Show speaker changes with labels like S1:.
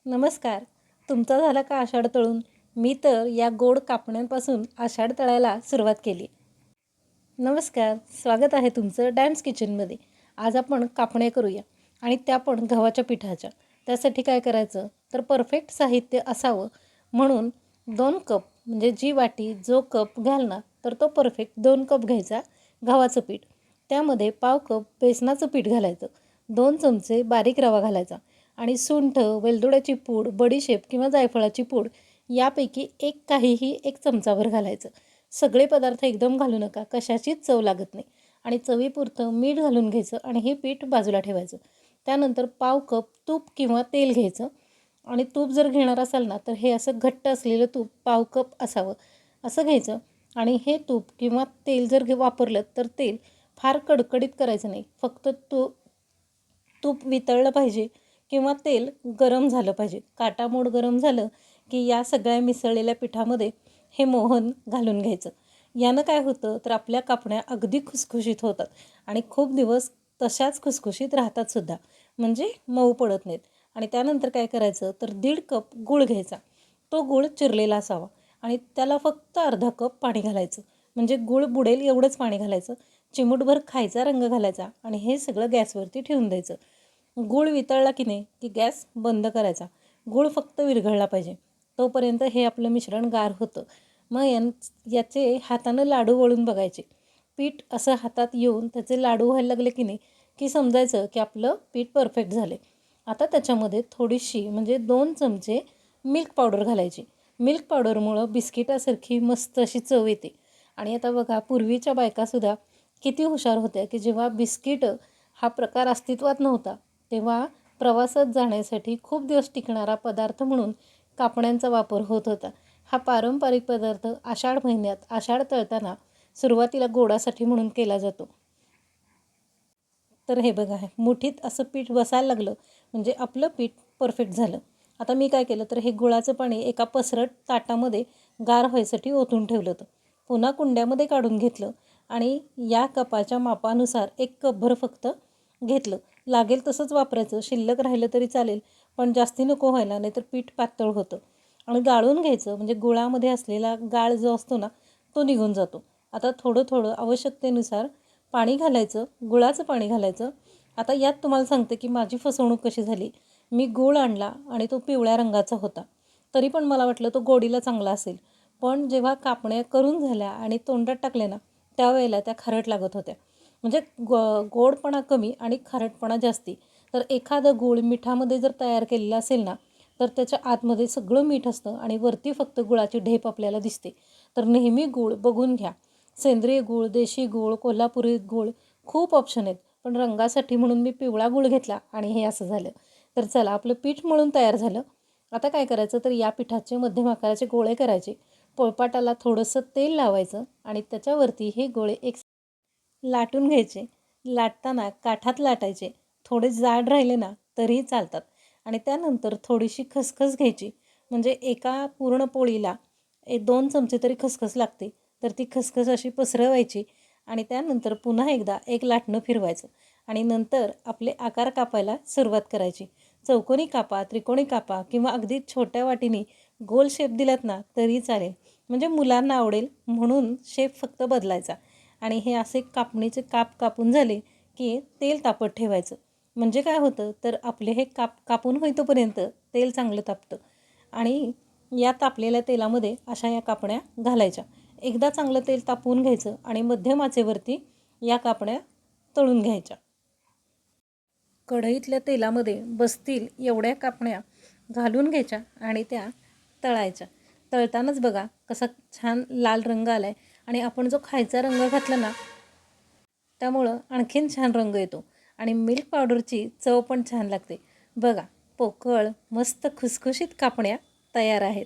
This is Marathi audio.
S1: नमस्कार. तुमचा झाला का आषाढ तळून? मी तर या गोड कापण्यांपासून आषाढ तळायला सुरुवात केली. नमस्कार. स्वागत आहे तुमचं डान्स किचनमध्ये. आज आपण कापण्या करूया आणि त्या पण गव्हाच्या पिठाच्या. त्यासाठी काय करायचं तर परफेक्ट साहित्य असावं म्हणून 2 कप म्हणजे जी वाटी जो कप घ्याल ना तर तो परफेक्ट 2 कप घ्यायचा गव्हाचं पीठ. त्यामध्ये पाव कप बेसनाचं पीठ घालायचं. 2 चमचे बारीक रवा घालायचा आणि सुंठ, वेलदोड्याची पूड, बडीशेप किंवा जायफळाची पूड यापैकी काहीही 1 चमचाभर घालायचं. सगळे पदार्थ एकदम घालू नका, कशाचीच चव लागत नाही. आणि चवीपुरतं मीठ घालून घ्यायचं आणि हे पीठ बाजूला ठेवायचं. त्यानंतर पाव कप तूप किंवा तेल घ्यायचं आणि तूप जर घेणार असाल ना तर हे असं घट्ट असलेलं तूप पाव कप असावं असं घ्यायचं. आणि हे तूप किंवा तेल जर वापरलं तर तेल फार कडकडीत करायचं नाही. फक्त तूप वितळलं पाहिजे किंवा तेल गरम झालं पाहिजे. काटामोड गरम झालं की या सगळ्या मिसळलेल्या पिठामध्ये हे मोहन घालून घ्यायचं. यानं काय होतं तर आपल्या कापण्या अगदी खुसखुशीत होतात आणि खूप दिवस तशाच खुसखुशीत राहतात सुद्धा, म्हणजे मऊ पडत नाहीत. आणि त्यानंतर काय करायचं तर 1.5 कप गूळ घ्यायचा. तो गूळ चिरलेला असावा आणि त्याला फक्त अर्धा कप पाणी घालायचं. म्हणजे गूळ बुडेल एवढंच पाणी घालायचं. चिमूटभर खायचा रंग घालायचा आणि हे सगळं गॅसवरती ठेवून द्यायचं. गूळ वितळला की नाही की गॅस बंद करायचा. गूळ फक्त विरघळला पाहिजे. तोपर्यंत हे आपलं मिश्रण गार होतं. मग याचे हातानं लाडू वळून बघायचे. पीठ असं हातात येऊन त्याचे लाडू व्हायला लागले की नाही की समजायचं की आपलं पीठ परफेक्ट झाले. आता त्याच्यामध्ये थोडीशी म्हणजे 2 चमचे मिल्क पावडर घालायची. मिल्क पावडरमुळं बिस्किटासारखी मस्त अशी चव येते. आणि आता बघा पूर्वीच्या बायकासुद्धा किती हुशार होत्या की जेव्हा बिस्किट हा प्रकार अस्तित्वात नव्हता तेव्हा प्रवासात जाण्यासाठी खूप दिवस टिकणारा पदार्थ म्हणून कापण्यांचा वापर होत होता. हा पारंपरिक पदार्थ आषाढ महिन्यात आषाढ तळताना सुरुवातीला गोडासाठी म्हणून केला जातो. तर हे बघा मुठीत असं पीठ बसायला लागलं म्हणजे आपलं पीठ परफेक्ट झालं. आता मी काय केलं तर हे गुळाचं पाणी एका पसरट ताटामध्ये गार व्हायसाठी ओतून ठेवलं होतं. पुन्हा कुंड्यामध्ये काढून घेतलं आणि या कपाच्या मापानुसार 1 कपभर फक्त घेतलं. लागेल तसंच वापरायचं, शिल्लक राहिलं तरी चालेल पण जास्ती नको व्हायला, नाहीतर पीठ पातळ होतं. आणि गाळून घ्यायचं म्हणजे गुळामध्ये असलेला गाळ जो असतो ना तो निघून जातो. आता थोडं थोडं आवश्यकतेनुसार पाणी घालायचं, गुळाचं पाणी घालायचं. आता यात तुम्हाला सांगते की माझी फसवणूक कशी झाली. मी गूळ आणला आणि तो पिवळ्या रंगाचा होता. तरी पण मला वाटलं तो गोडीला चांगला असेल. पण जेव्हा कापण्या करून झाल्या आणि तोंडात टाकल्या ना त्यावेळेला त्या खारट लागत होत्या. म्हणजे गोडपणा कमी आणि खारटपणा जास्ती. तर एखादं गूळ मिठामध्ये जर तयार केलेलं असेल ना तर त्याच्या आतमध्ये सगळं मीठ असतं आणि वरती फक्त गुळाची ढेप आपल्याला दिसते. तर नेहमी गूळ बघून घ्या. सेंद्रिय गूळ, देशी गूळ, कोल्हापुरी गूळ खूप ऑप्शन आहेत. पण रंगासाठी म्हणून मी पिवळा गूळ घेतला आणि हे असं झालं. तर चला आपलं पीठ मळून तयार झालं. आता काय करायचं तर या पिठाचे मध्यम आकाराचे गोळे करायचे. पोळपाटाला थोडंसं तेल लावायचं आणि त्याच्यावरती हे गोळे लाटून घ्यायचे. लाटताना काठात लाटायचे. थोडे जाड राहिले ना तरीही चालतात. आणि त्यानंतर थोडीशी खसखस घ्यायची. म्हणजे एका पूर्ण पोळीला 2 चमचे तरी खसखस लागते. तर ती खसखस अशी पसरवायची आणि त्यानंतर पुन्हा एकदा एक लाटणं फिरवायचं आणि नंतर आपले आकार कापायला सुरुवात करायची. चौकोनी कापा, त्रिकोणी कापा किंवा अगदी छोट्या वाटीने गोल शेप दिलात ना तरी चालेल. म्हणजे मुलांना आवडेल म्हणून शेप फक्त बदलायचा. आणि हे असे कापणीचे काप कापून झाले की तेल तापत ठेवायचं. म्हणजे काय होतं तर आपले हे कापून होईतोपर्यंत तेल चांगलं तापतं. आणि या तापलेल्या तेलामध्ये अशा या कापण्या घालायच्या. एकदा चांगलं तेल तापवून घ्यायचं आणि मध्यम आचेवरती या कापण्या तळून घ्यायच्या. कढईतल्या तेलामध्ये बसतील एवढ्या कापण्या घालून घ्यायच्या आणि त्या तळायच्या. तळतानाच बघा कसा छान लाल रंग आला आहे आणि आपण जो खायचा रंग घातला ना त्यामुळं आणखीन छान रंग येतो आणि मिल्क पावडरची चव पण छान लागते. बघा पोकळ मस्त खुसखुशीत कापण्या तयार आहेत.